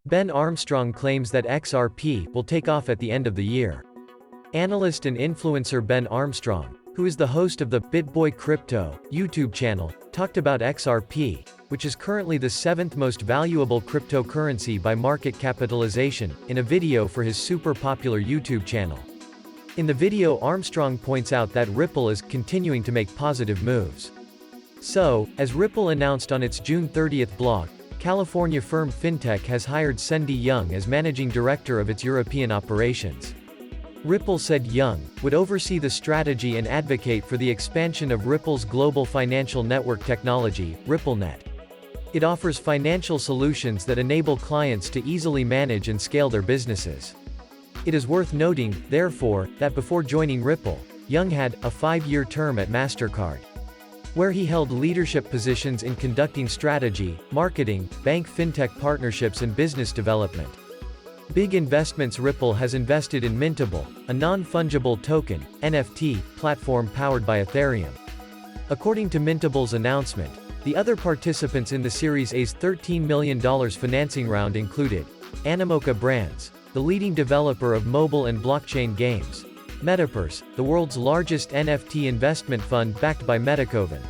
Ben Armstrong claims that XRP will take off at the end of the year. Analyst and influencer Ben Armstrong, who is the host of the BitBoy Crypto YouTube channel, talked about XRP, which is currently the 7th most valuable cryptocurrency by market capitalization, in a video for his super popular YouTube channel. In the video, Armstrong points out that Ripple is continuing to make positive moves. So, as Ripple announced on its June 30th blog, California firm FinTech has hired Cindy Young as managing director of its European operations. Ripple said Young would oversee the strategy and advocate for the expansion of Ripple's global financial network technology, RippleNet. It offers financial solutions that enable clients to easily manage and scale their businesses. It is worth noting, therefore, that before joining Ripple, Young had a 5-year term at MasterCard, where he held leadership positions in conducting strategy, marketing, bank fintech partnerships and business development. Big investments. Ripple has invested in Mintable, a non-fungible token (NFT) platform powered by Ethereum. According to Mintable's announcement, the other participants in the Series A's $13 million financing round included Animoca Brands, the leading developer of mobile and blockchain games; Metaverse, the world's largest NFT investment fund backed by Metacoven;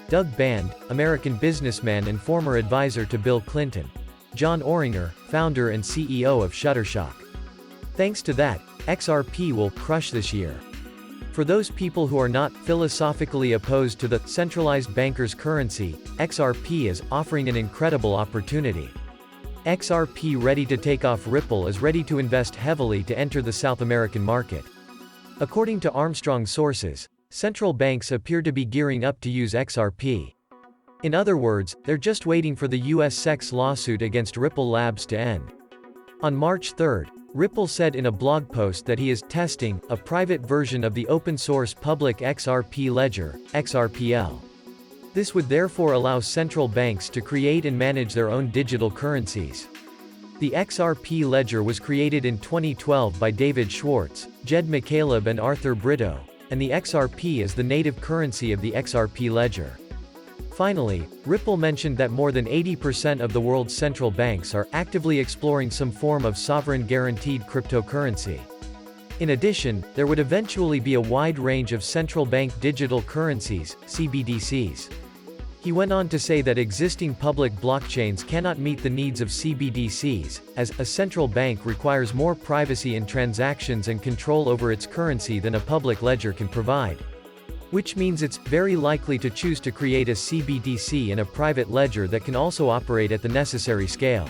Doug Band, American businessman and former advisor to Bill Clinton; John Oringer, founder and CEO of Shutterstock. Thanks to that, XRP will crush this year. For those people who are not philosophically opposed to the centralized banker's currency, XRP is offering an incredible opportunity. XRP ready to take off. Ripple is ready to invest heavily to enter the South American market. According to Armstrong's sources, central banks appear to be gearing up to use XRP. In other words, they're just waiting for the US SEC's lawsuit against Ripple Labs to end. On March 3, Ripple said in a blog post that he is testing a private version of the open-source public XRP ledger, XRPL. This would therefore allow central banks to create and manage their own digital currencies. The XRP ledger was created in 2012 by David Schwartz, Jed McCaleb and Arthur Brito, and the XRP is the native currency of the XRP ledger. Finally, Ripple mentioned that more than 80% of the world's central banks are actively exploring some form of sovereign-guaranteed cryptocurrency. In addition, there would eventually be a wide range of central bank digital currencies, CBDCs. He went on to say that existing public blockchains cannot meet the needs of CBDCs, as a central bank requires more privacy in transactions and control over its currency than a public ledger can provide. Which means it's very likely to choose to create a CBDC in a private ledger that can also operate at the necessary scale.